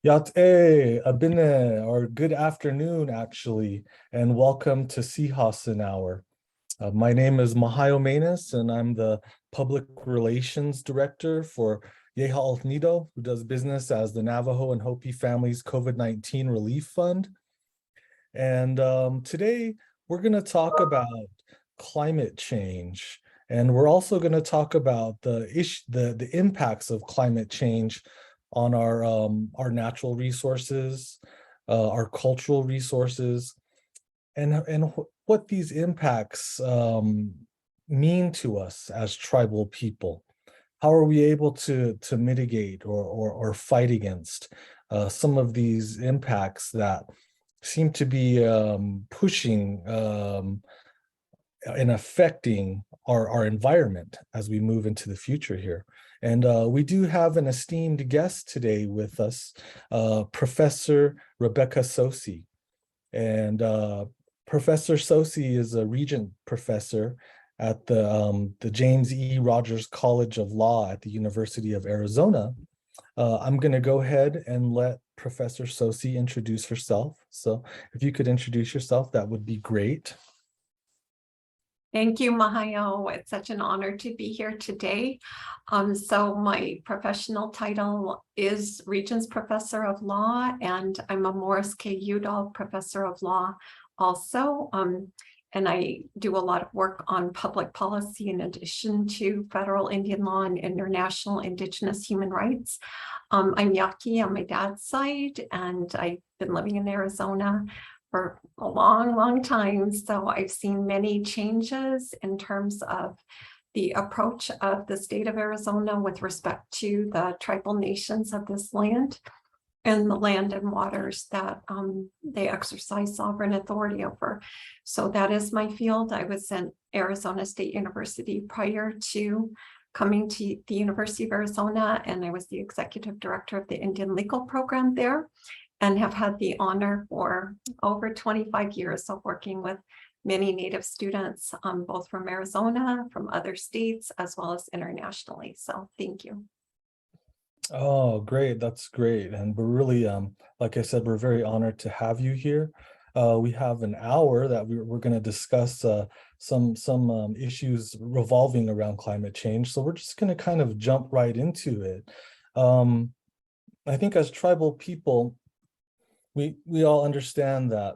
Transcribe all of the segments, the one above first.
Yate, abine, or good afternoon, actually, and welcome to Sihasin Hour. My name is Mahayo Manus, and I'm the Public Relations Director for Yeha Altnido, who does business as the Navajo and Hopi Families COVID-19 Relief Fund. And today we're going to talk about climate change, and we're also going to talk about the impacts of climate change on our natural resources, our cultural resources, and what these impacts mean to us as tribal people. How are we able to mitigate or fight against some of these impacts that seem to be pushing and affecting our environment as we move into the future here? And we do have an esteemed guest today with us, Professor Rebecca Tsosie. And Professor Tsosie is a Regent Professor at the James E. Rogers College of Law at the University of Arizona. I'm going to go ahead and let Professor Tsosie introduce herself. So if you could introduce yourself, that would be great. Thank you, Mahayo. It's such an honor to be here today. So my professional title is Regents Professor of Law, and I'm a Morris K. Udall Professor of Law also. And I do a lot of work on public policy in addition to federal Indian law and international Indigenous human rights. I'm Yaqui on my dad's side, and I've been living in Arizona for a long time. So I've seen many changes in terms of the approach of the state of Arizona with respect to the tribal nations of this land and the land and waters that they exercise sovereign authority over. So that is my field. I was at Arizona State University prior to coming to the University of Arizona, and I was the executive director of the Indian Legal Program there, and have had the honor for over 25 years of working with many Native students, both from Arizona, from other states, as well as internationally. So thank you. Oh, great. That's great. And we're really, like I said, we're very honored to have you here. We have an hour that we're going to discuss some issues revolving around climate change. So we're just going to kind of jump right into it. I think as tribal people, we all understand that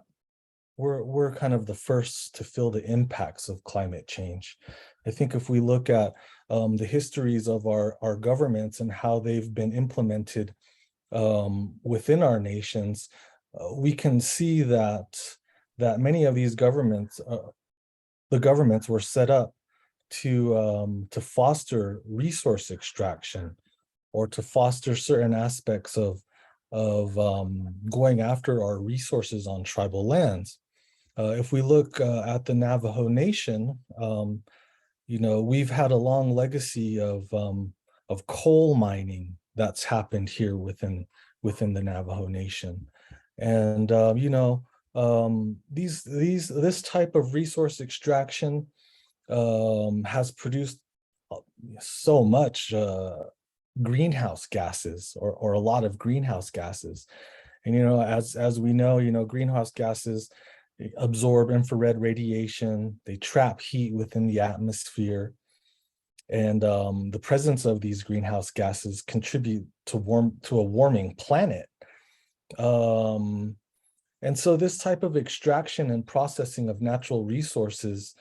we're kind of the first to feel the impacts of climate change. I think if we look at the histories of our governments and how they've been implemented within our nations, we can see that many of these governments, the governments were set up to foster resource extraction or to foster certain aspects of going after our resources on tribal lands. If we look at the Navajo Nation, we've had a long legacy of coal mining that's happened here within the Navajo Nation, and this type of resource extraction has produced so much greenhouse gases, or a lot of greenhouse gases. And as we know, greenhouse gases absorb infrared radiation, they trap heat within the atmosphere, and the presence of these greenhouse gases contribute to a warming planet. And so this type of extraction and processing of natural resources,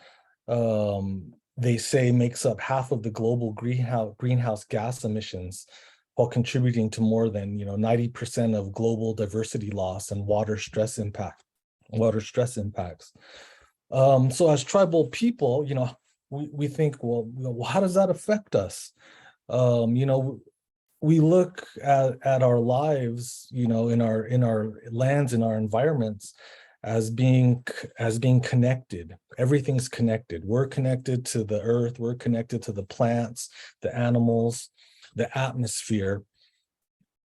they say, makes up half of the global greenhouse gas emissions, while contributing to more than 90% of global diversity loss and water stress impacts. So as tribal people, we think, well, how does that affect us? We look at our lives, in our lands, in our environments, as being connected. Everything's connected. We're connected to the earth. We're connected to the plants, the animals, the atmosphere.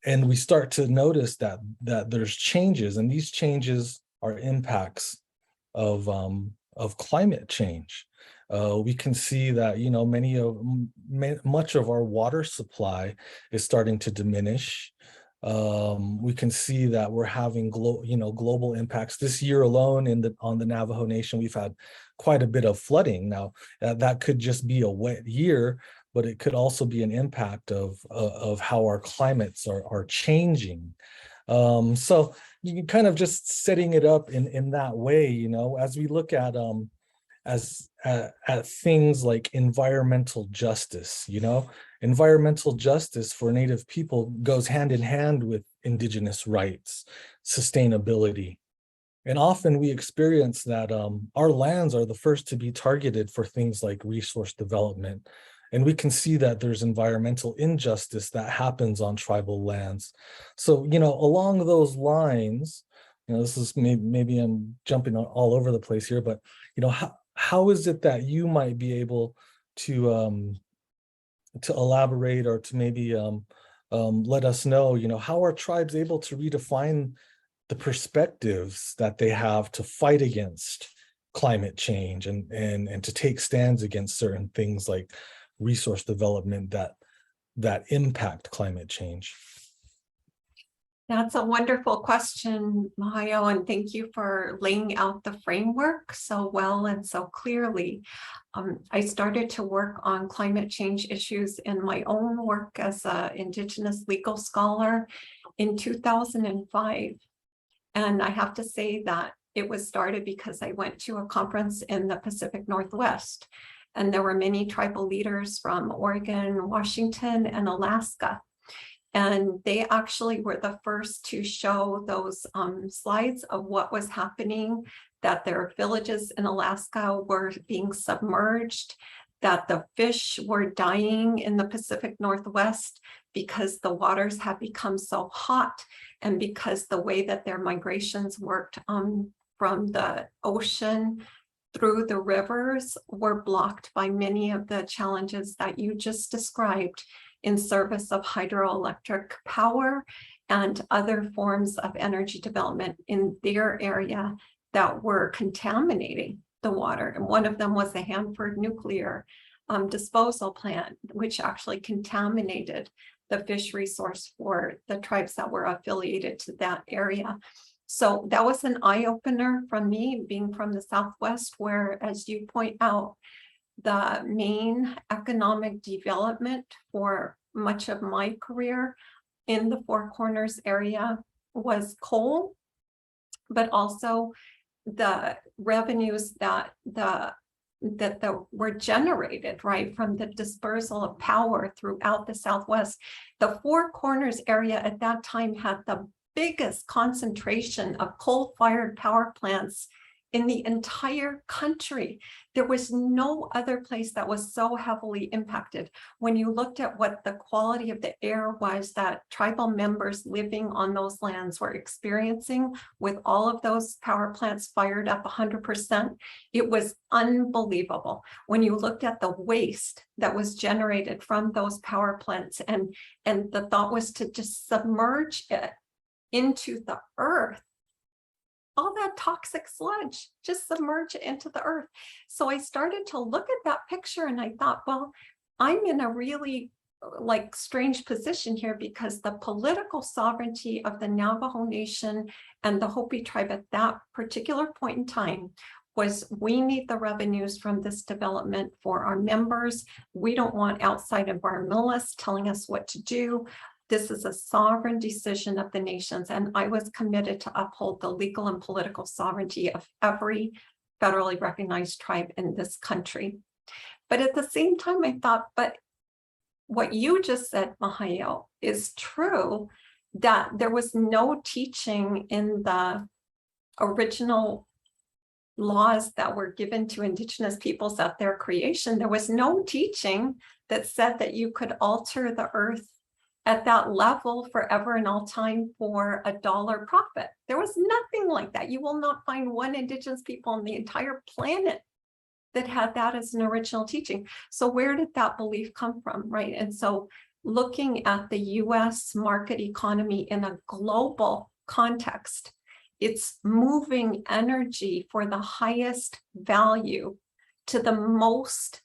And we start to notice that there's changes, and these changes are impacts of climate change. We can see that much of our water supply is starting to diminish. We can see that we're having global impacts. This year alone on the Navajo Nation, we've had quite a bit of flooding. Now, that could just be a wet year, but it could also be an impact of how our climates are changing. So you can kind of just setting it up in that way, as we look at at things like environmental justice. Environmental justice for Native people goes hand in hand with Indigenous rights, sustainability. And often we experience that our lands are the first to be targeted for things like resource development. And we can see that there's environmental injustice that happens on tribal lands. So, along those lines, this is maybe I'm jumping all over the place here, but, how is it that you might be able to elaborate or to maybe let us know, how are tribes able to redefine the perspectives that they have to fight against climate change and to take stands against certain things like resource development that impact climate change? That's a wonderful question, Mahayo, and thank you for laying out the framework so well and so clearly. I started to work on climate change issues in my own work as an Indigenous legal scholar in 2005. And I have to say that it was started because I went to a conference in the Pacific Northwest, and there were many tribal leaders from Oregon, Washington, and Alaska. And they actually were the first to show those slides of what was happening, that their villages in Alaska were being submerged, that the fish were dying in the Pacific Northwest because the waters had become so hot, and because the way that their migrations worked from the ocean through the rivers were blocked by many of the challenges that you just described in service of hydroelectric power and other forms of energy development in their area that were contaminating the water. And one of them was the Hanford nuclear disposal plant, which actually contaminated the fish resource for the tribes that were affiliated to that area. So that was an eye-opener from me, being from the Southwest, where, as you point out, the main economic development for much of my career in the Four Corners area was coal, but also the revenues that were generated, right, from the dispersal of power throughout the Southwest. The Four Corners area at that time had the biggest concentration of coal-fired power plants in the entire country. There was no other place that was so heavily impacted. When you looked at what the quality of the air was that tribal members living on those lands were experiencing with all of those power plants fired up 100%, it was unbelievable. When you looked at the waste that was generated from those power plants, and the thought was to just submerge it into the earth, all that toxic sludge, just submerge it into the earth. So I started to look at that picture and I thought, well, I'm in a really strange position here, because the political sovereignty of the Navajo Nation and the Hopi tribe at that particular point in time was, we need the revenues from this development for our members. We don't want outside environmentalists telling us what to do. This is a sovereign decision of the nations, and I was committed to uphold the legal and political sovereignty of every federally recognized tribe in this country. But at the same time, I thought, but what you just said, Mahayo, is true, that there was no teaching in the original laws that were given to Indigenous peoples at their creation. There was no teaching that said that you could alter the earth at that level forever and all time for $1 profit. There was nothing like that. You will not find one Indigenous people on the entire planet that had that as an original teaching. So where did that belief come from, right? And so looking at the US market economy in a global context, it's moving energy for the highest value to the most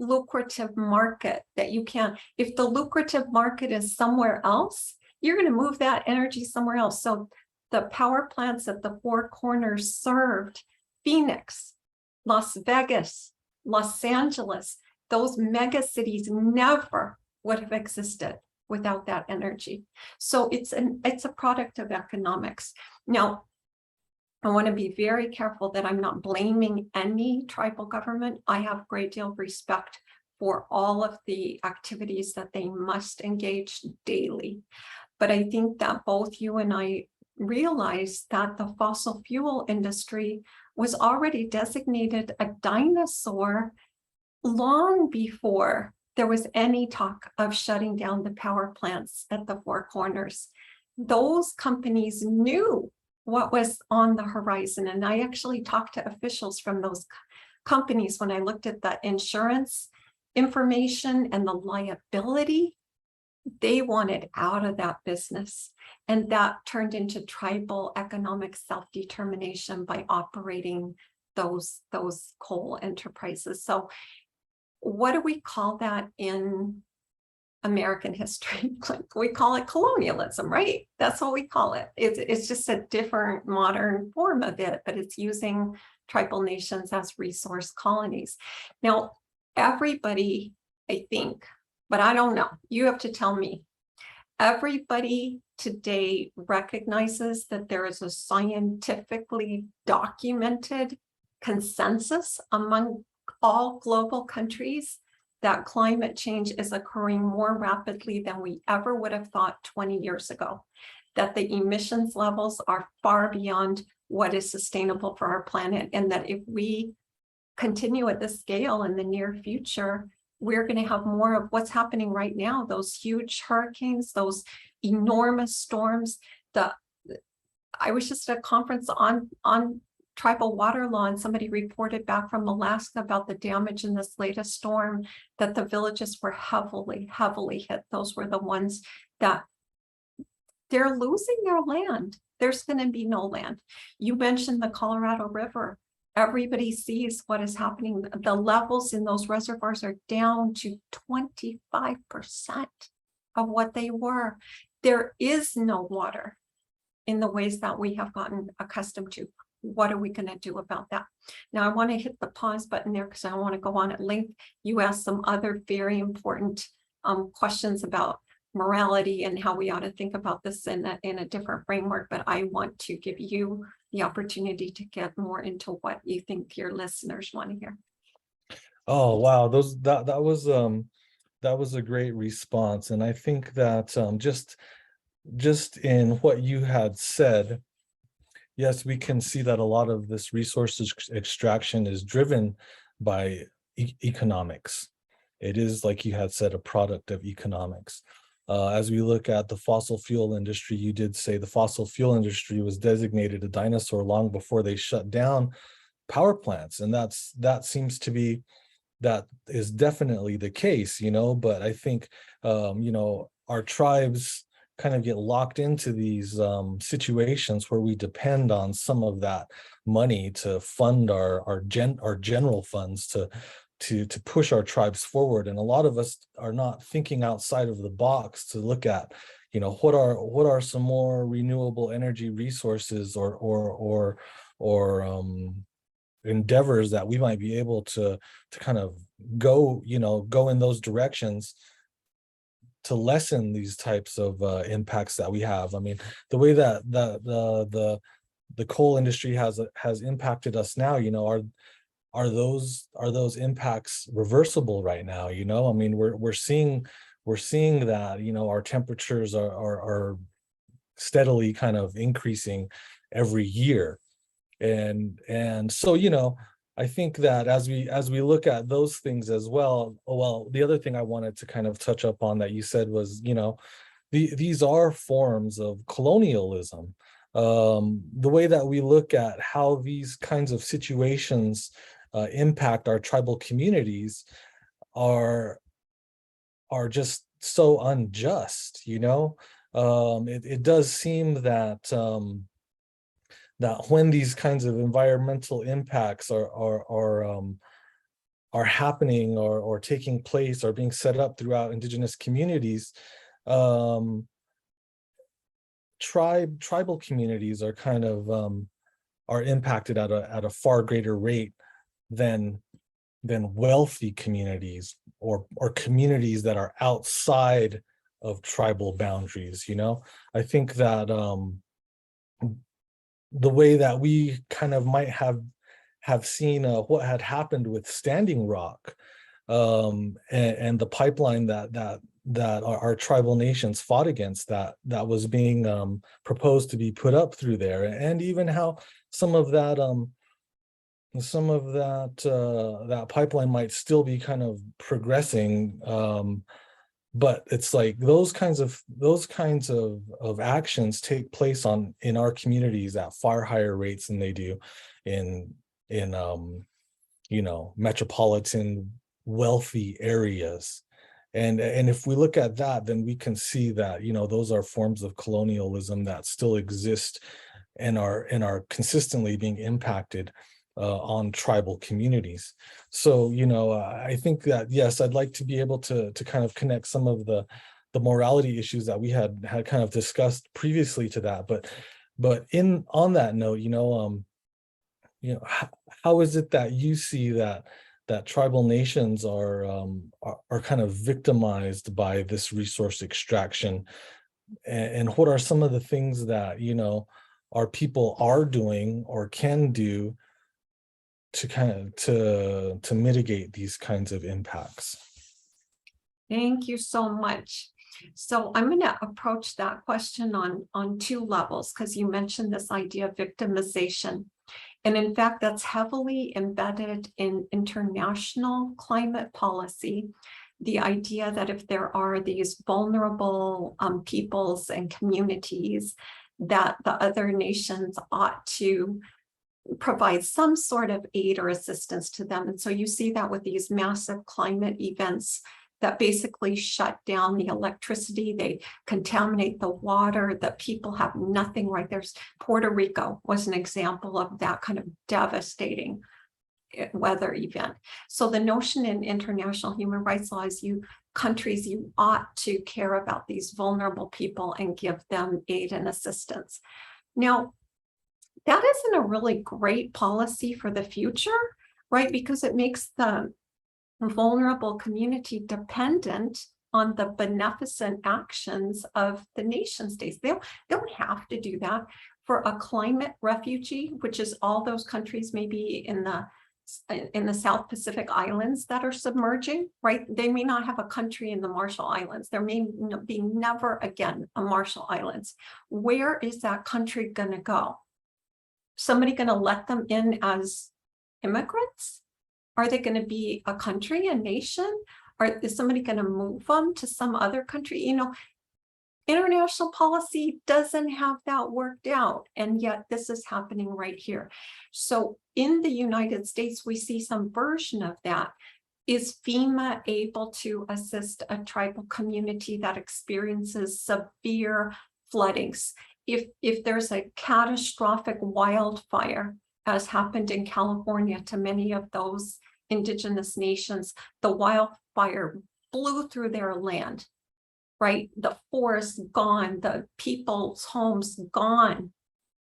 lucrative market that you can. If the lucrative market is somewhere else, you're going to move that energy somewhere else. So the power plants at the Four Corners served Phoenix, Las Vegas, Los Angeles. Those mega cities never would have existed without that energy. So it's a product of economics. Now, I want to be very careful that I'm not blaming any tribal government. I have a great deal of respect for all of the activities that they must engage daily. But I think that both you and I realize that the fossil fuel industry was already designated a dinosaur long before there was any talk of shutting down the power plants at the Four Corners. Those companies knew what was on the horizon. And I actually talked to officials from those companies when I looked at the insurance information and the liability. They wanted out of that business. And that turned into tribal economic self-determination by operating those coal enterprises. So what do we call that in American history? We call it colonialism, right? That's what we call it. It's just a different modern form of it, but it's using tribal nations as resource colonies. Now, everybody, I think, but I don't know, you have to tell me, everybody today recognizes that there is a scientifically documented consensus among all global countries that climate change is occurring more rapidly than we ever would have thought 20 years ago, that the emissions levels are far beyond what is sustainable for our planet, and that if we continue at this scale in the near future, we're going to have more of what's happening right now, those huge hurricanes, those enormous storms. I was just at a conference on tribal water law, and somebody reported back from Alaska about the damage in this latest storm, that the villages were heavily hit. Those were the ones that they're losing their land. There's going to be no land. You mentioned the Colorado River. Everybody sees what is happening. The levels in those reservoirs are down to 25% of what they were. There is no water in the ways that we have gotten accustomed to. What are we going to do about that? Now, I want to hit the pause button there because I want to go on at length. You asked some other very important questions about morality and how we ought to think about this in a different framework, but I want to give you the opportunity to get more into what you think your listeners want to hear. Oh, wow. That was a great response. And I think that just in what you had said, yes, we can see that a lot of this resource extraction is driven by economics. It is, like you had said, a product of economics. As we look at the fossil fuel industry, you did say the fossil fuel industry was designated a dinosaur long before they shut down power plants. And that seems to be, that is definitely the case, but I think, our tribes kind of get locked into these situations where we depend on some of that money to fund our general funds to push our tribes forward. And a lot of us are not thinking outside of the box to look at, what are some more renewable energy resources or endeavors that we might be able to kind of go in those directions to lessen these types of impacts that we have. I mean, the way that the coal industry has impacted us now, are those impacts reversible right now? I mean, we're seeing that, our temperatures are steadily kind of increasing every year. And so, I think that as we look at those things as well, the other thing I wanted to kind of touch up on that you said was, these are forms of colonialism. The way that we look at how these kinds of situations impact our tribal communities are just so unjust. It does seem that when these kinds of environmental impacts are happening or taking place or being set up throughout Indigenous communities, tribal communities are kind of are impacted at a far greater rate than wealthy communities or communities that are outside of tribal boundaries. I think that the way that we kind of might have seen what had happened with Standing Rock, and the pipeline that our tribal nations fought against, that was being proposed to be put up through there, and even how some of that that pipeline might still be kind of progressing, but it's like those kinds of actions take place in our communities at far higher rates than they do in metropolitan wealthy areas. And if we look at that, then we can see that those are forms of colonialism that still exist and are consistently being impacted on tribal communities. So I think that, yes, I'd like to be able to kind of connect some of the morality issues that we had kind of discussed previously to that, but on that note, how is it that you see that tribal nations are kind of victimized by this resource extraction, and what are some of the things that our people are doing or can do to kind of to mitigate these kinds of impacts? Thank you so much. So I'm going to approach that question on two levels, because you mentioned this idea of victimization. And in fact, that's heavily embedded in international climate policy. The idea that if there are these vulnerable peoples and communities, that the other nations ought to provide some sort of aid or assistance to them. And so you see that with these massive climate events that basically shut down the electricity, they contaminate the water, the people have nothing, right? There's Puerto Rico was an example of that kind of devastating weather event. So the notion in international human rights law is countries, you ought to care about these vulnerable people and give them aid and assistance. Now, that isn't a really great policy for the future, right? Because it makes the vulnerable community dependent on the beneficent actions of the nation states. They don't have to do that. For a climate refugee, which is all those countries maybe in the South Pacific Islands that are submerging, right? They may not have a country in the Marshall Islands. There may be never again a Marshall Islands. Where is that country going to go? Somebody going to let them in as immigrants? Are they going to be a country, a nation? Or is somebody going to move them to some other country? International policy doesn't have that worked out, and yet this is happening right here. So in the United States, we see some version of that. Is FEMA able to assist a tribal community that experiences severe floodings? If there's a catastrophic wildfire, as happened in California to many of those indigenous nations, the wildfire blew through their land, right? The forest gone, the people's homes gone.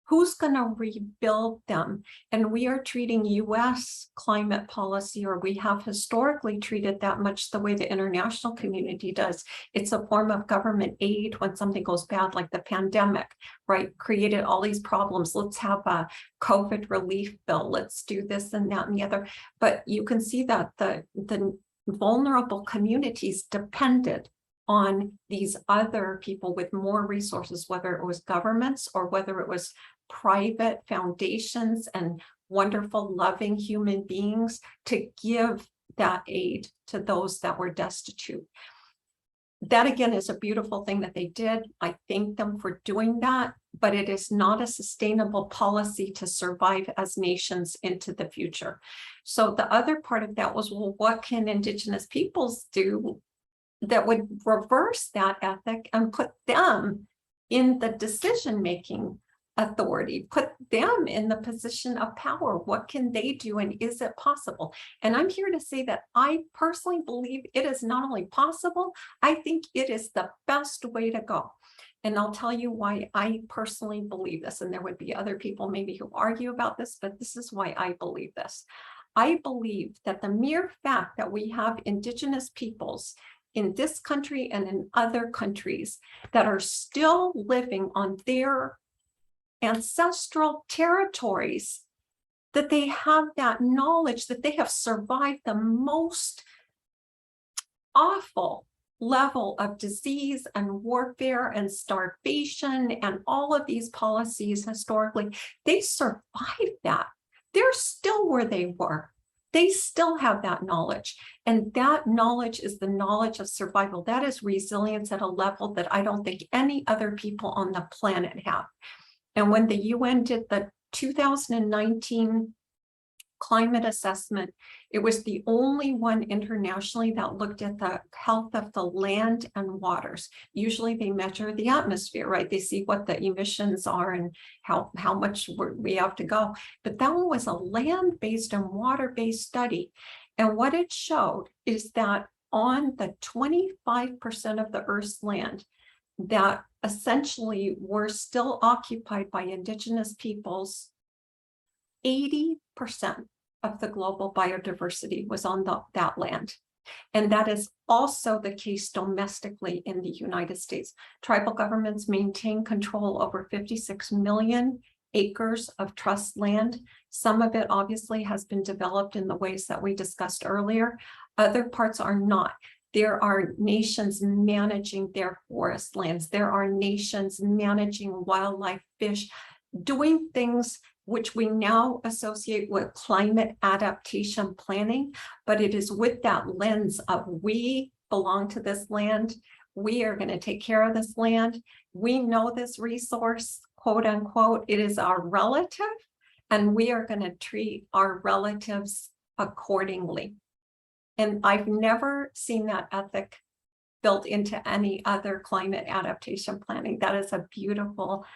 Who's going to rebuild them? And we are treating US climate policy, or we have historically treated that much the way the international community does. It's a form of government aid when something goes bad, like the pandemic, right? Created all these problems. Let's have a COVID relief bill. Let's do this and that and the other. But you can see that the vulnerable communities depended on these other people with more resources, whether it was governments or whether it was private foundations and wonderful, loving human beings, to give that aid to those that were destitute. That again is a beautiful thing that they did. I thank them for doing that, but it is not a sustainable policy to survive as nations into the future. So the other part of that was, well, what can Indigenous peoples do that would reverse that ethic and put them in the decision-making authority, put them in the position of power. What can they do, and is it possible? And I'm here to say that I personally believe it is not only possible, I think it is the best way to go. And I'll tell you why I personally believe this. And there would be other people maybe who argue about this, but this is why I believe this. I believe that the mere fact that we have Indigenous peoples in this country and in other countries that are still living on their ancestral territories, that they have that knowledge, that they have survived the most awful level of disease and warfare and starvation and all of these policies historically, they survived that. They're still where they were. They still have that knowledge. And that knowledge is the knowledge of survival. That is resilience at a level that I don't think any other people on the planet have. And when the UN did the 2019 climate assessment, it was the only one internationally that looked at the health of the land and waters. Usually they measure the atmosphere, right? They see what the emissions are and how much we have to go. But that one was a land-based and water-based study. And what it showed is that on the 25% of the Earth's land that essentially were still occupied by Indigenous peoples, 80% of the global biodiversity was on that land. And that is also the case domestically in the United States. Tribal governments maintain control over 56 million acres of trust land. Some of it obviously has been developed in the ways that we discussed earlier. Other parts are not. There are nations managing their forest lands. There are nations managing wildlife, fish, doing things which we now associate with climate adaptation planning, but it is with that lens of we belong to this land, we are going to take care of this land, we know this resource, quote unquote, it is our relative, and we are going to treat our relatives accordingly. And I've never seen that ethic built into any other climate adaptation planning. That is a beautiful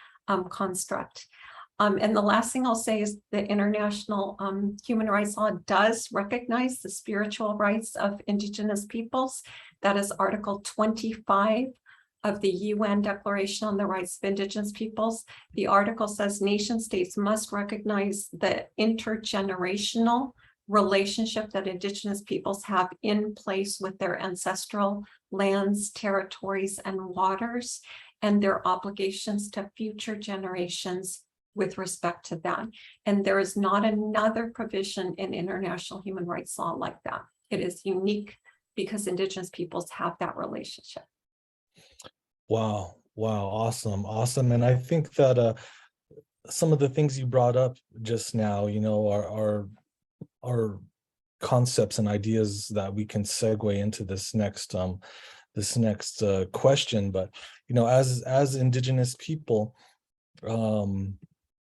construct. And the last thing I'll say is the international human rights law does recognize the spiritual rights of Indigenous peoples. That is Article 25 of the UN Declaration on the Rights of Indigenous Peoples. The article says nation states must recognize the intergenerational relationship that Indigenous peoples have in place with their ancestral lands, territories, and waters, and their obligations to future generations with respect to that. And there is not another provision in international human rights law like that. It is unique because Indigenous peoples have that relationship. Wow. Wow. Awesome. Awesome. And I think that some of the things you brought up just now, you know, are concepts and ideas that we can segue into this next question. But, you know, as Indigenous people,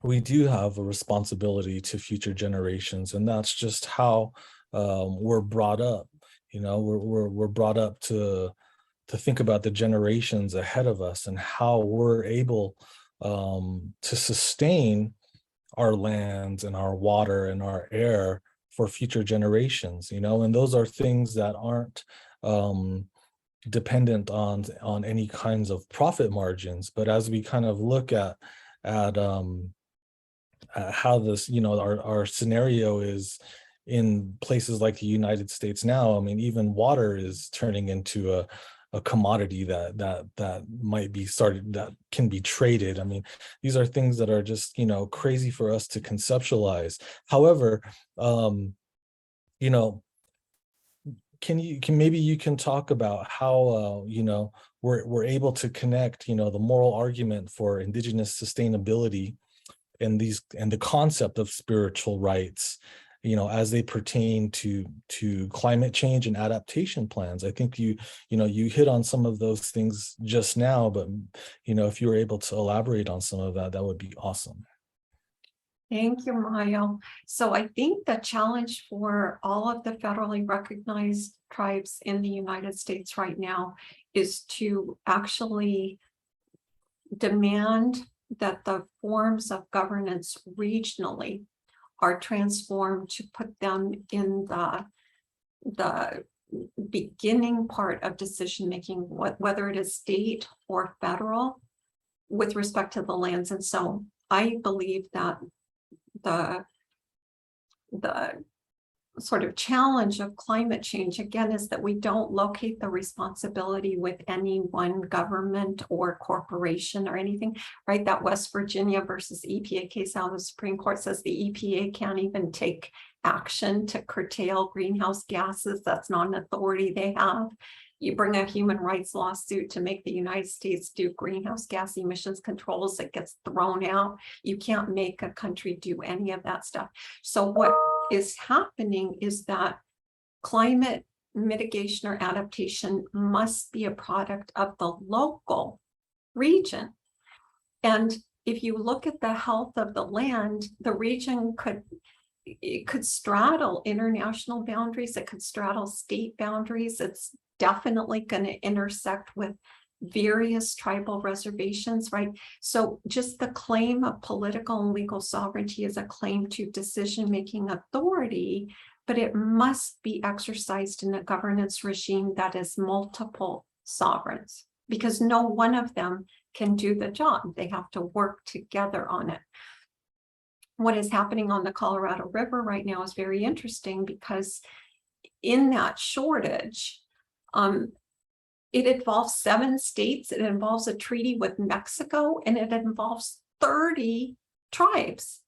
we do have a responsibility to future generations, and that's just how we're brought up. You know, we're brought up to think about the generations ahead of us and how we're able to sustain our lands and our water and our air for future generations. You know, and those are things that aren't dependent on any kinds of profit margins. But as we kind of look at how this, you know, our scenario is in places like the United States now, I mean, even water is turning into a commodity that might be started, that can be traded. I mean, these are things that are just, you know, crazy for us to conceptualize. However, you know, maybe you can talk about how you know, we're able to connect, you know, the moral argument for Indigenous sustainability and the concept of spiritual rights, you know, as they pertain to climate change and adaptation plans. I think you hit on some of those things just now, but, you know, if you were able to elaborate on some of that, that would be awesome. Thank you, Mario. So I think the challenge for all of the federally recognized tribes in the United States right now is to actually demand that the forms of governance regionally are transformed to put them in the beginning part of decision making, whether it is state or federal, with respect to the lands. And so I believe that the sort of challenge of climate change, again, is that we don't locate the responsibility with any one government or corporation or anything, right? That West Virginia versus EPA case out of the Supreme Court says the EPA can't even take action to curtail greenhouse gases. That's not an authority they have. You bring a human rights lawsuit to make the United States do greenhouse gas emissions controls, it gets thrown out. You can't make a country do any of that stuff. So what is happening is that climate mitigation or adaptation must be a product of the local region. And if you look at the health of the land, the region could straddle international boundaries, it could straddle state boundaries. It's definitely going to intersect with various tribal reservations, right? So just the claim of political and legal sovereignty is a claim to decision-making authority, but it must be exercised in a governance regime that is multiple sovereigns, because no one of them can do the job. They have to work together on it. What is happening on the Colorado River right now is very interesting, because in that shortage, it involves 7 states, it involves a treaty with Mexico, and it involves 30 tribes.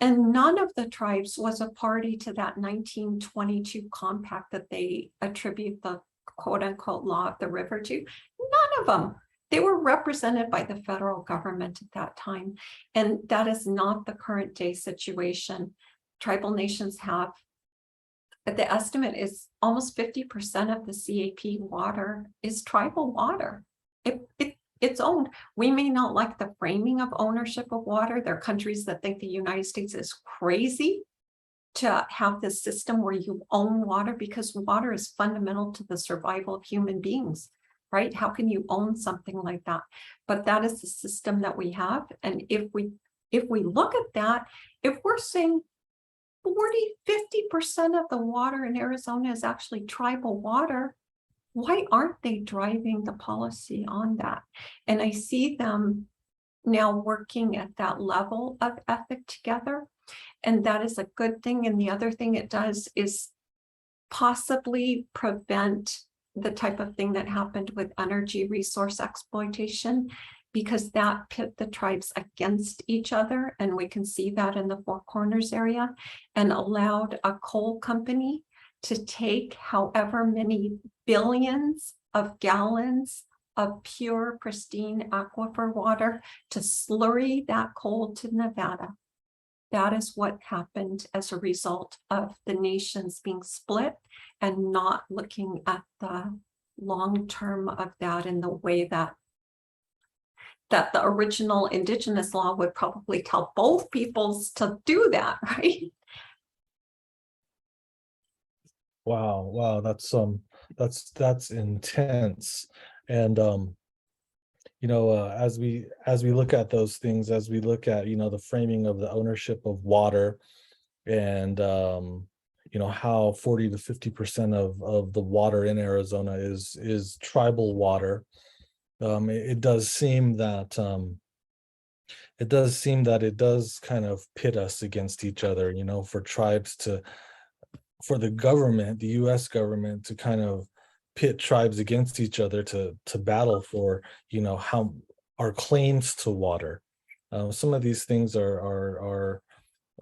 And none of the tribes was a party to that 1922 compact that they attribute the quote unquote law of the river to. None of them. They were represented by the federal government at that time. And that is not the current day situation. Tribal nations have, the estimate is almost 50% of the CAP water is tribal water. It's owned. We may not like the framing of ownership of water. There are countries that think the United States is crazy to have this system where you own water, because water is fundamental to the survival of human beings, right? How can you own something like that? But that is the system that we have. And if we look at that, if we're saying 40–50% of the water in Arizona is actually tribal water, why aren't they driving the policy on that? And I see them now working at that level of ethic together. And that is a good thing. And the other thing it does is possibly prevent the type of thing that happened with energy resource exploitation, because that pit the tribes against each other. And we can see that in the Four Corners area, and allowed a coal company to take however many billions of gallons of pure, pristine aquifer water to slurry that coal to Nevada. That is what happened as a result of the nations being split and not looking at the long term of that in the way that the original Indigenous law would probably tell both peoples to do that, right? Wow, that's intense. And as we look at those things, as we look at the framing of the ownership of water, and how 40–50% of the water in Arizona is tribal water. It does seem that it does kind of pit us against each other, for tribes for the government, the US government, to kind of pit tribes against each other to battle for, how our claims to water. Some of these things are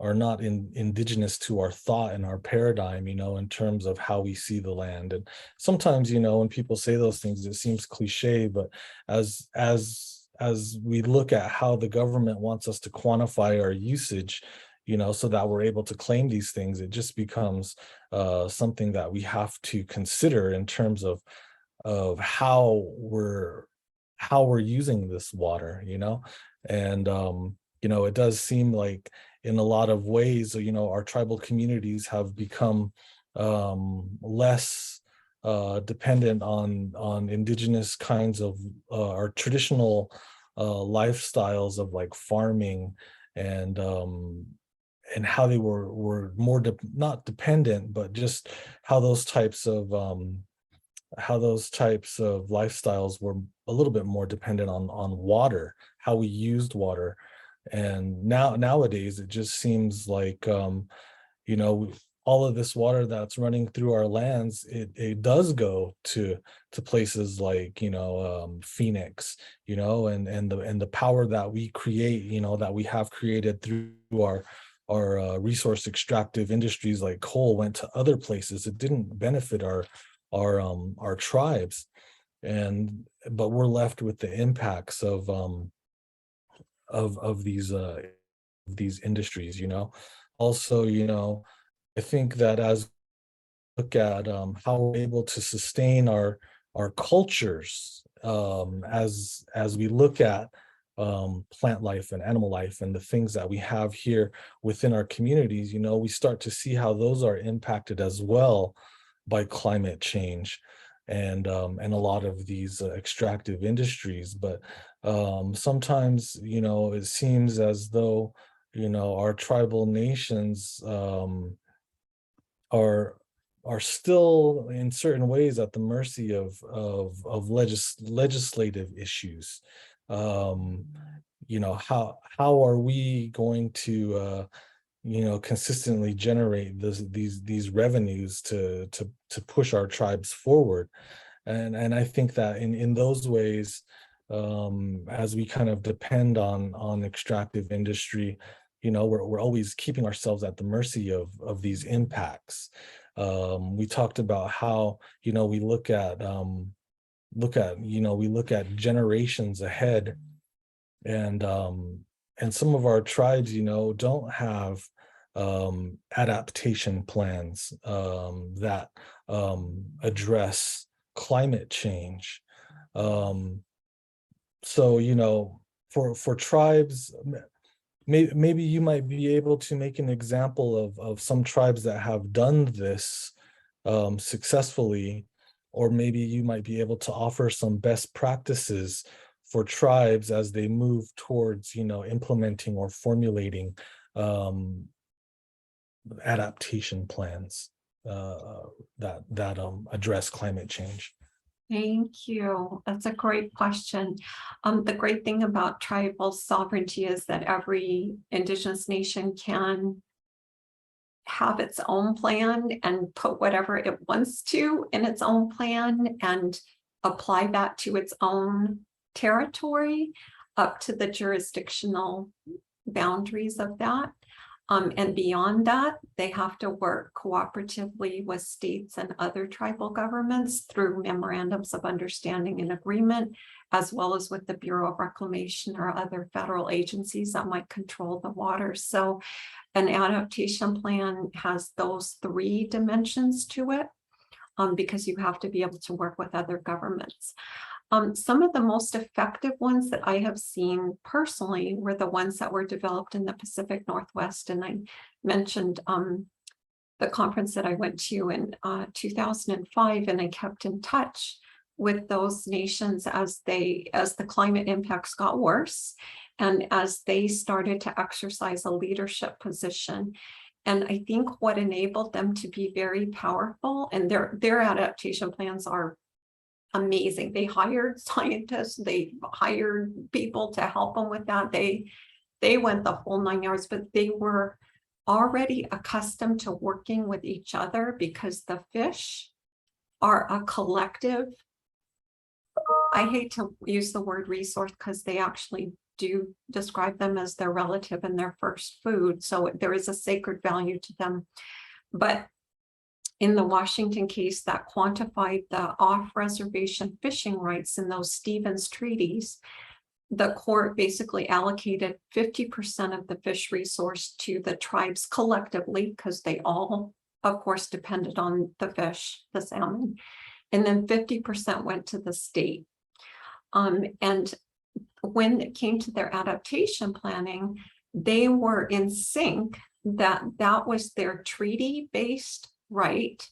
not indigenous to our thought and our paradigm, in terms of how we see the land. And sometimes, when people say those things, it seems cliche, but as we look at how the government wants us to quantify our usage, so that we're able to claim these things, it just becomes something that we have to consider in terms of how we're using this water, and it does seem like in a lot of ways, our tribal communities have become less dependent on indigenous kinds of our traditional lifestyles of like farming and how they were more not dependent, but just how those types of lifestyles were a little bit more dependent on water, how we used water. And nowadays it just seems like you know, all of this water that's running through our lands, it does go to places like, you know, Phoenix, you know, and the power that we create, you know, that we have created through our resource extractive industries like coal went to other places. It didn't benefit our tribes, and but we're left with the impacts of these industries, you know. Also, you know, I think that as we look at how we're able to sustain our cultures, as we look at plant life and animal life and the things that we have here within our communities, you know, we start to see how those are impacted as well by climate change and a lot of these extractive industries. But sometimes, you know, it seems as though, you know, our tribal nations are still in certain ways at the mercy of legislative issues. Um, you know, how are we going to you know, consistently generate these revenues to push our tribes forward? And I think that in those ways, as we kind of depend on extractive industry, you know, we're always keeping ourselves at the mercy of these impacts. We talked about how, you know, we look at generations ahead, and some of our tribes, you know, don't have adaptation plans that address climate change. Um, so, you know, for tribes, maybe you might be able to make an example of some tribes that have done this successfully, or maybe you might be able to offer some best practices for tribes as they move towards, you know, implementing or formulating adaptation plans that address climate change. Thank you. That's a great question. The great thing about tribal sovereignty is that every Indigenous nation can have its own plan and put whatever it wants to in its own plan and apply that to its own territory up to the jurisdictional boundaries of that. And beyond that, they have to work cooperatively with states and other tribal governments through memorandums of understanding and agreement, as well as with the Bureau of Reclamation or other federal agencies that might control the water. So an adaptation plan has those three dimensions to it, because you have to be able to work with other governments. Some of the most effective ones that I have seen personally were the ones that were developed in the Pacific Northwest. And I mentioned the conference that I went to in 2005, and I kept in touch with those nations as the climate impacts got worse and as they started to exercise a leadership position. And I think what enabled them to be very powerful, and their adaptation plans are amazing. They hired scientists, they hired people to help them with that. They went the whole 9 yards, but they were already accustomed to working with each other because the fish are a collective. I hate to use the word resource because they actually do describe them as their relative and their first food. So there is a sacred value to them. But in the Washington case that quantified the off-reservation fishing rights in those Stevens treaties, the court basically allocated 50% of the fish resource to the tribes collectively, because they all, of course, depended on the fish, the salmon, and then 50% went to the state. And when it came to their adaptation planning, they were in sync that that was their treaty-based right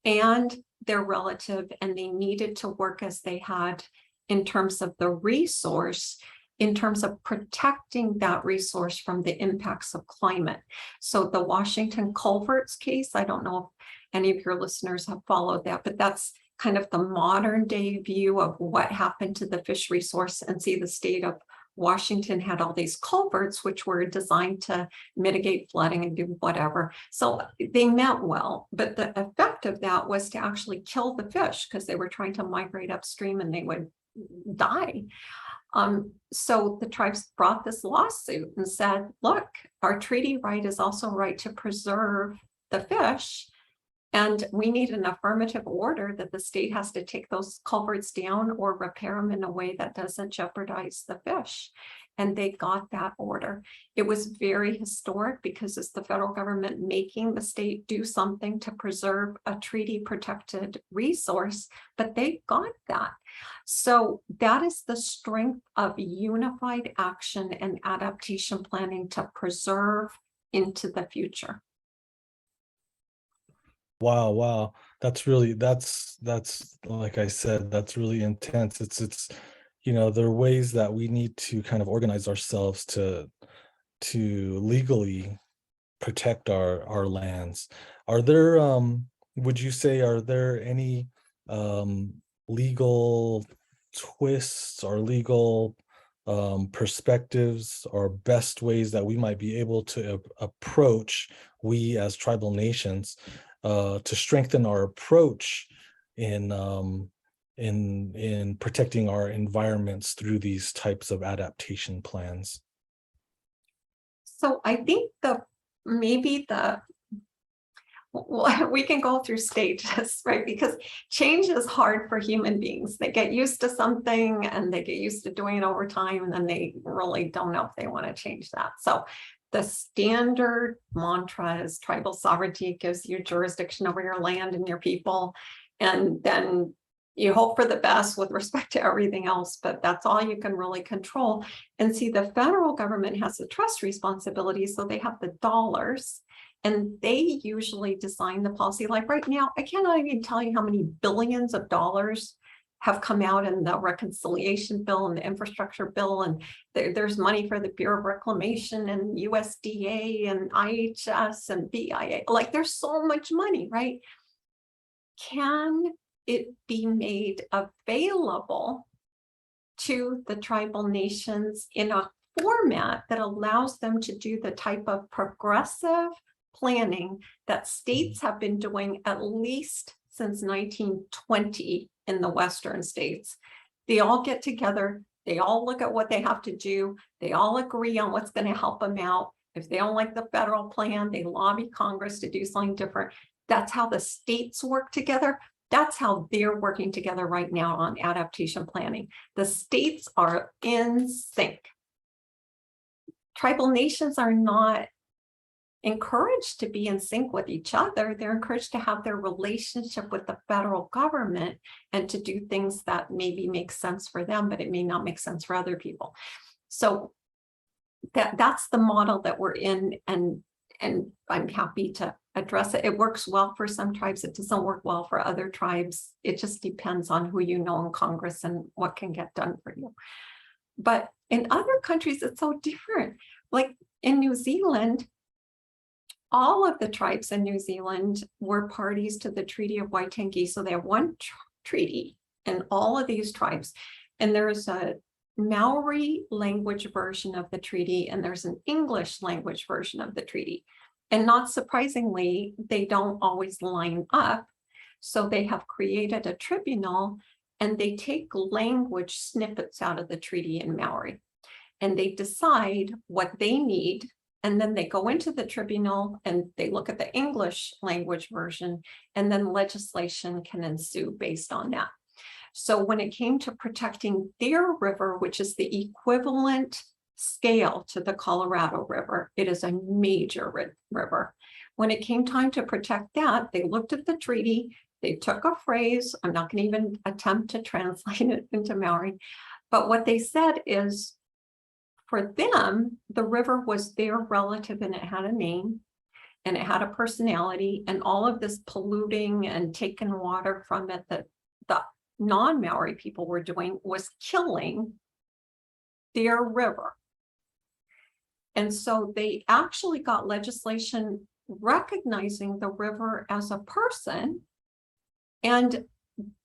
and their relative, and they needed to work as they had in terms of the resource. in terms of protecting that resource from the impacts of climate. So the Washington Culverts case, I don't know if any of your listeners have followed that, but that's kind of the modern day view of what happened to the fish resource. And see, the state of Washington had all these culverts, which were designed to mitigate flooding and do whatever. So they meant well, but the effect of that was to actually kill the fish because they were trying to migrate upstream and they would die. So the tribes brought this lawsuit and said, look, our treaty right is also a right to preserve the fish. And we need an affirmative order that the state has to take those culverts down or repair them in a way that doesn't jeopardize the fish. And they got that order. It was very historic because it's the federal government making the state do something to preserve a treaty protected resource, but they got that. So that is the strength of unified action and adaptation planning to preserve into the future. Wow, wow. That's like I said, that's really intense. It's there are ways that we need to kind of organize ourselves to legally protect our lands. Are there would you say, are there any legal twists or legal perspectives or best ways that we might be able to approach, we as tribal nations, to strengthen our approach in protecting our environments through these types of adaptation plans? So I think we can go through stages, right? Because change is hard for human beings. They get used to something and they get used to doing it over time, and then they really don't know if they want to change that. So the standard mantra is tribal sovereignty gives you jurisdiction over your land and your people. And then you hope for the best with respect to everything else, but that's all you can really control. And see, the federal government has the trust responsibility, so they have the dollars. And they usually design the policy. Like right now, I cannot even tell you how many billions of dollars have come out in the reconciliation bill and the infrastructure bill. And there's money for the Bureau of Reclamation and USDA and IHS and BIA. Like there's so much money, right? Can it be made available to the tribal nations in a format that allows them to do the type of progressive planning that states have been doing at least since 1920 in the Western states? They all get together, they all look at what they have to do, they all agree on what's going to help them out. If they don't like the federal plan, they lobby Congress to do something different. That's how the states work together. That's how they're working together right now on adaptation planning. The states are in sync. Tribal nations are not encouraged to be in sync with each other. They're encouraged to have their relationship with the federal government and to do things that maybe make sense for them, but it may not make sense for other people. So that's the model that we're in, and I'm happy to address it. It works well for some tribes. It doesn't work well for other tribes. It just depends on who you know in Congress and what can get done for you. But in other countries, it's so different. Like in New Zealand, all of the tribes in New Zealand were parties to the Treaty of Waitangi. So they have one treaty in all of these tribes. And there's a Maori language version of the treaty, and there's an English language version of the treaty. And not surprisingly, they don't always line up. So they have created a tribunal, and they take language snippets out of the treaty in Maori, and they decide what they need. And then they go into the tribunal and they look at the English language version, and then legislation can ensue based on that. So when it came to protecting their river, which is the equivalent scale to the Colorado River, it is a major river. When it came time to protect that, they looked at the treaty, they took a phrase, I'm not going to even attempt to translate it into Maori, but what they said is, for them, the river was their relative and it had a name and it had a personality, and all of this polluting and taking water from it that the non-Maori people were doing was killing their river. And so they actually got legislation recognizing the river as a person, and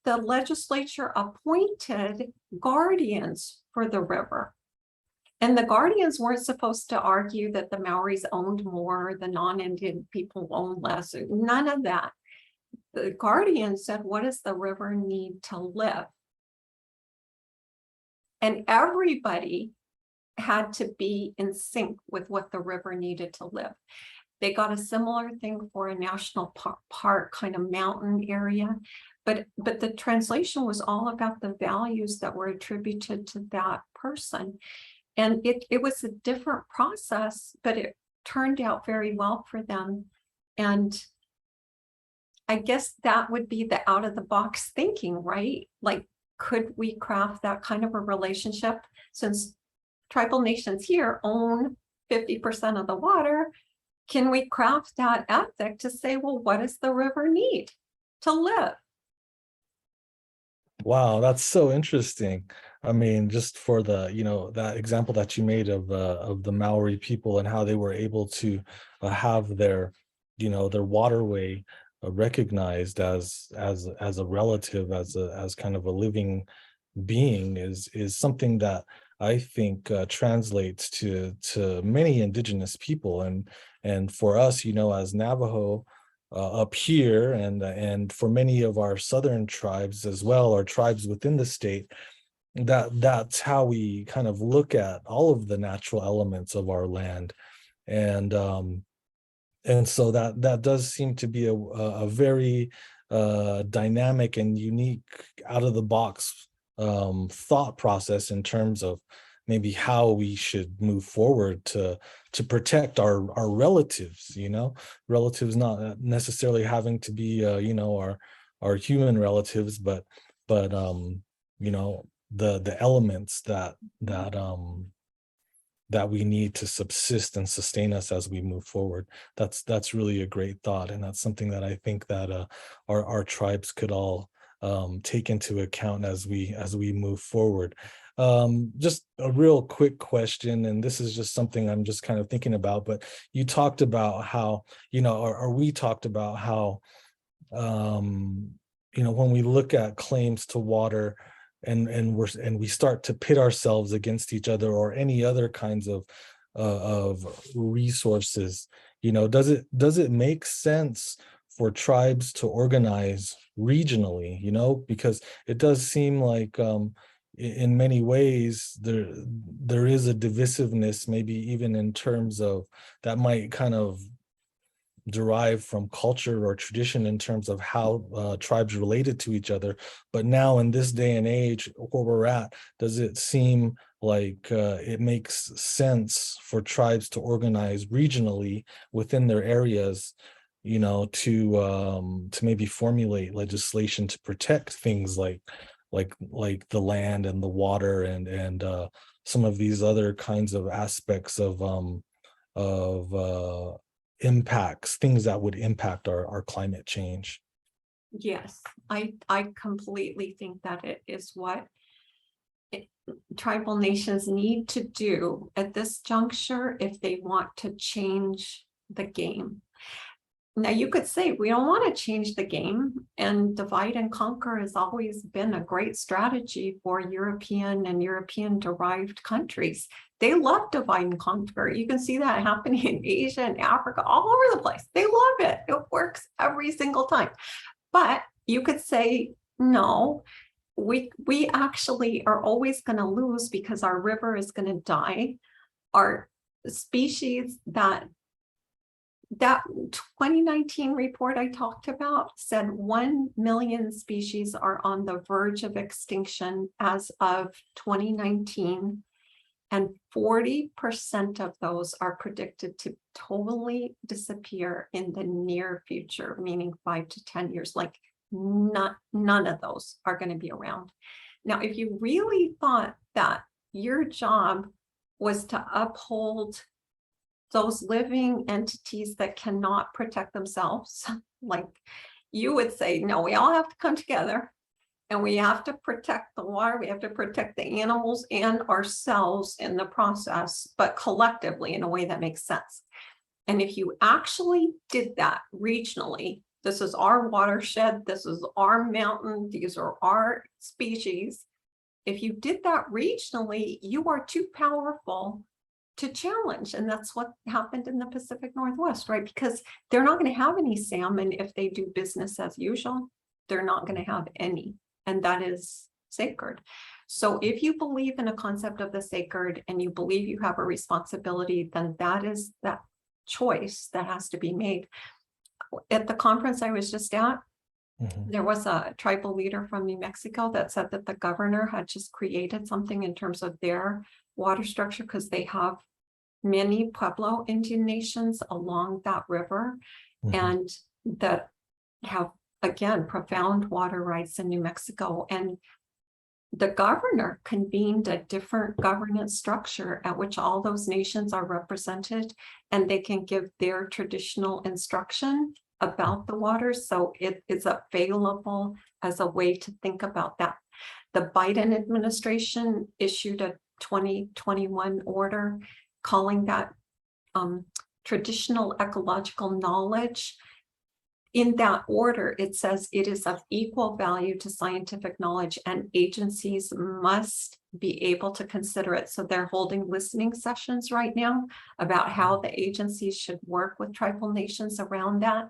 the legislature appointed guardians for the river. And the guardians weren't supposed to argue that the Maoris owned more, the non-Indian people owned less, none of that. The guardians said, what does the river need to live? And everybody had to be in sync with what the river needed to live. They got a similar thing for a national park kind of mountain area, but the translation was all about the values that were attributed to that person. And it was a different process, but it turned out very well for them. And I guess that would be the out of the box thinking, right? Like, could we craft that kind of a relationship, since tribal nations here own 50% of the water? Can we craft that ethic to say, well, what does the river need to live? Wow, that's so interesting. I mean, just for the, that example that you made of the Maori people and how they were able to have their, their waterway recognized as a relative, as kind of a living being is something that I think translates to many indigenous people, and for us, as Navajo up here, and for many of our southern tribes as well, or tribes within the state, that's how we kind of look at all of the natural elements of our land. And so that does seem to be a very dynamic and unique, out of the box thought process in terms of maybe how we should move forward to protect our relatives. Relatives not necessarily having to be our human relatives, but the elements that we need to subsist and sustain us as we move forward. That's really a great thought, and that's something that I think that our tribes could all take into account as we move forward. Just a real quick question, and this is just something I'm just kind of thinking about, but you talked about how, or we talked about how, when we look at claims to water, and we start to pit ourselves against each other or any other kinds of resources, does it make sense for tribes to organize regionally? Because it does seem like in many ways there is a divisiveness, maybe even in terms of that might kind of derive from culture or tradition in terms of how tribes related to each other. But now in this day and age where we're at, does it seem like it makes sense for tribes to organize regionally within their areas, to maybe formulate legislation to protect things like the land and the water and some of these other kinds of aspects of impacts, things that would impact our climate change? Yes, I completely think that it is what tribal nations need to do at this juncture if they want to change the game. Now, you could say we don't want to change the game, and divide and conquer has always been a great strategy for European and European derived countries. They love divide and conquer. You can see that happening in Asia and Africa, all over the place. They love it. It works every single time. But you could say, no, we actually are always going to lose because our river is going to die. Our species, that 2019 report I talked about said 1 million species are on the verge of extinction as of 2019. And 40% of those are predicted to totally disappear in the near future, meaning 5 to 10 years. Like none of those are going to be around. Now, if you really thought that your job was to uphold those living entities that cannot protect themselves, like, you would say, no, we all have to come together And we have to protect the water, we have to protect the animals and ourselves in the process, but collectively in a way that makes sense. And if you actually did that regionally, this is our watershed, this is our mountain, these are our species. If you did that regionally, you are too powerful to challenge. And that's what happened in the Pacific Northwest, right? Because they're not going to have any salmon if they do business as usual. They're not going to have any. And that is sacred. So if you believe in a concept of the sacred and you believe you have a responsibility, then that is that choice that has to be made. At the conference I was just at, there was a tribal leader from New Mexico that said that the governor had just created something in terms of their water structure because they have many Pueblo Indian nations along that river and that have, again, profound water rights in New Mexico. And the governor convened a different governance structure at which all those nations are represented and they can give their traditional instruction about the water. So it is available as a way to think about that. The Biden administration issued a 2021 order calling that traditional ecological knowledge. In that order, it says it is of equal value to scientific knowledge and agencies must be able to consider it. So they're holding listening sessions right now about how the agencies should work with tribal nations around that.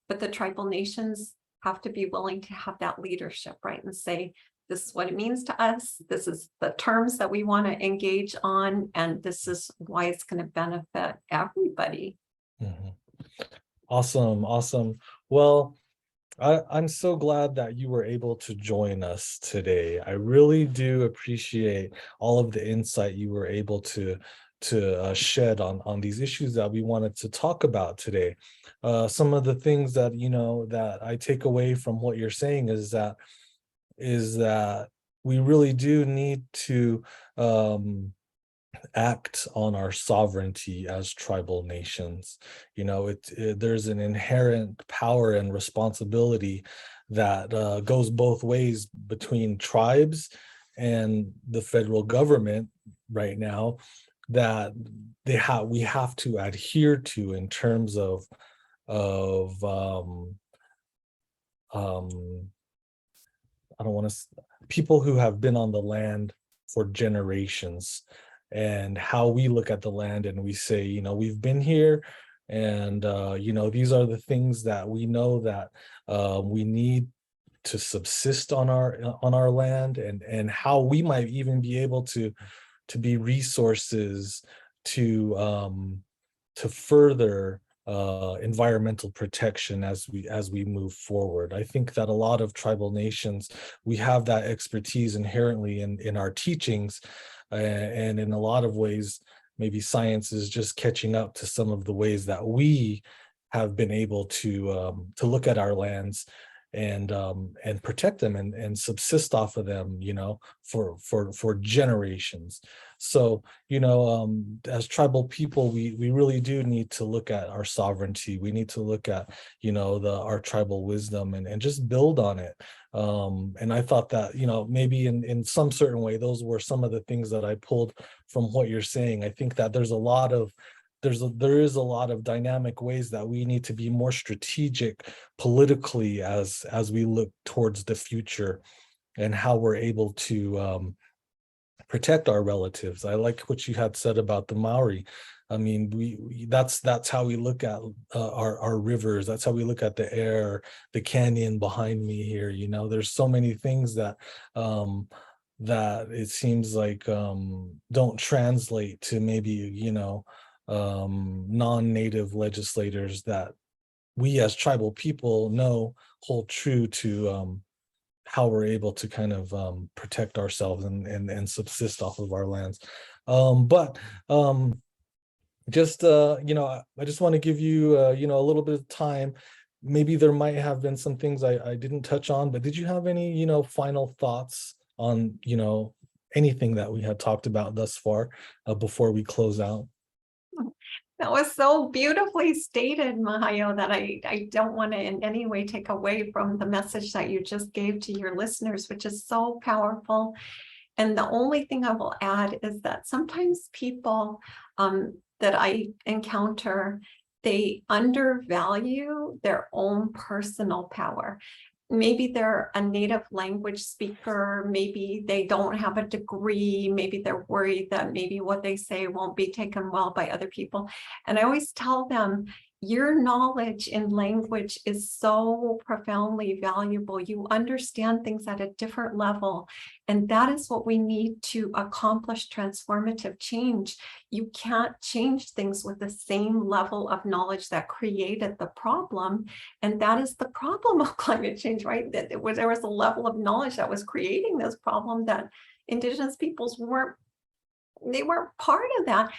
But the tribal nations have to be willing to have that leadership, right? And say, this is what it means to us. This is the terms that we want to engage on. And this is why it's going to benefit everybody. Awesome. Awesome. Well, I'm so glad that you were able to join us today. I really do appreciate all of the insight you were able to shed on these issues that we wanted to talk about today. Some of the things that, that I take away from what you're saying is that we really do need to act on our sovereignty as tribal nations. There's an inherent power and responsibility that goes both ways between tribes and the federal government right now that we have to adhere to in terms of I don't want to people who have been on the land for generations, and how we look at the land and we say, we've been here, and these are the things that we know that we need to subsist on our land, and how we might even be able to be resources to further environmental protection as we move forward. I think that a lot of tribal nations, we have that expertise inherently in our teachings, and in a lot of ways, maybe science is just catching up to some of the ways that we have been able to look at our lands and protect them and subsist off of them, for generations. So, as tribal people, we really do need to look at our sovereignty. We need to look at, our tribal wisdom and just build on it. And I thought that, maybe in some certain way, those were some of the things that I pulled from what you're saying. I think that there is a lot of dynamic ways that we need to be more strategic politically as we look towards the future and how we're able to protect our relatives. I like what you had said about the Maori. I mean, that's how we look at our rivers. That's how we look at the air, the canyon behind me here. There's so many things that that it seems like don't translate to maybe non-native legislators that we as tribal people know hold true to how we're able to kind of protect ourselves and subsist off of our lands. But just I just want to give you a little bit of time. Maybe there might have been some things I didn't touch on, but did you have any final thoughts on anything that we had talked about thus far before we close out? That was so beautifully stated, Mahayo, that I don't want to in any way take away from the message that you just gave to your listeners, which is so powerful. And the only thing I will add is that sometimes people that I encounter, they undervalue their own personal power. Maybe they're a native language speaker, maybe they don't have a degree, maybe they're worried that maybe what they say won't be taken well by other people. And I always tell them, your knowledge in language is so profoundly valuable. You understand things at a different level, and that is what we need to accomplish transformative change. You can't change things with the same level of knowledge that created the problem. And that is the problem of climate change, right? That there was a level of knowledge that was creating this problem that Indigenous peoples weren't part of that.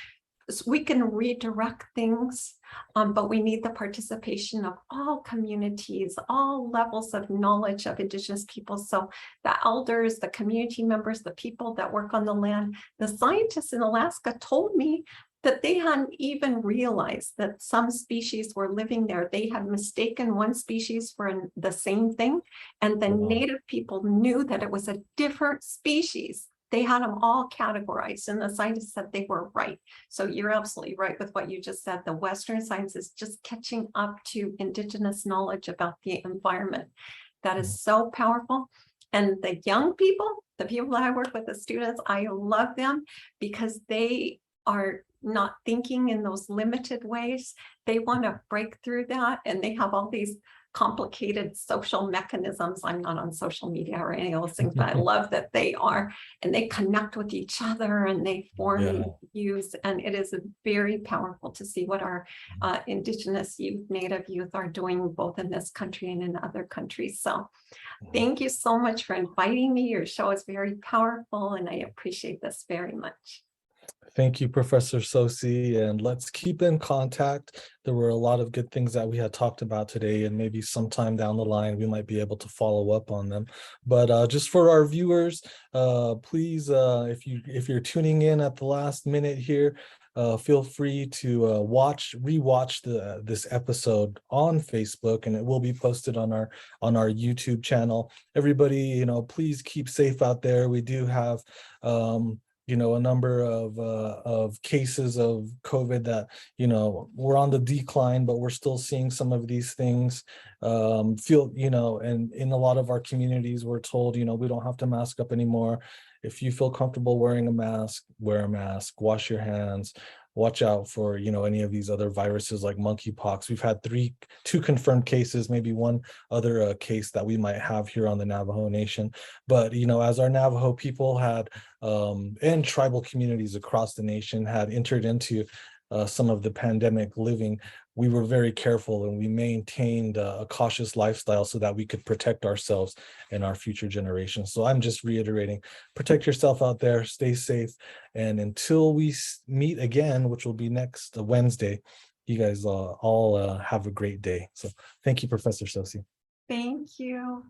So we can redirect things, but we need the participation of all communities, all levels of knowledge of Indigenous people. So the elders, the community members, the people that work on the land, the scientists in Alaska told me that they hadn't even realized that some species were living there. They had mistaken one species for the same thing, and the native people knew that it was a different species. They had them all categorized, and the scientists said they were right. So you're absolutely right with what you just said. The Western science is just catching up to Indigenous knowledge about the environment. That is so powerful. And the young people, the people that I work with, the students, I love them because they are not thinking in those limited ways. They want to break through that, and they have all these complicated social mechanisms. I'm not on social media or any of those things, but I love that they are, and they connect with each other and they form views. And it is very powerful to see what our Indigenous youth, Native youth are doing both in this country and in other countries. So thank you so much for inviting me. Your show is very powerful, and I appreciate this very much. Thank you, Professor Tsosie, and let's keep in contact. There were a lot of good things that we had talked about today, and maybe sometime down the line we might be able to follow up on them. But just for our viewers, please, if you're tuning in at the last minute here, feel free to rewatch this episode on Facebook, and it will be posted on our YouTube channel. Everybody, please keep safe out there. We do have a number of cases of COVID that, we're on the decline, but we're still seeing some of these things. And in a lot of our communities, we're told, we don't have to mask up anymore. If you feel comfortable wearing a mask, wear a mask, wash your hands. Watch out for, any of these other viruses like monkeypox. We've had two confirmed cases, maybe one other case that we might have here on the Navajo Nation. But, as our Navajo people had, and tribal communities across the nation had entered into some of the pandemic living, we were very careful and we maintained a cautious lifestyle so that we could protect ourselves and our future generations. So I'm just reiterating, protect yourself out there, stay safe. And until we meet again, which will be next Wednesday, you guys all have a great day. So thank you, Professor Tsosie. Thank you.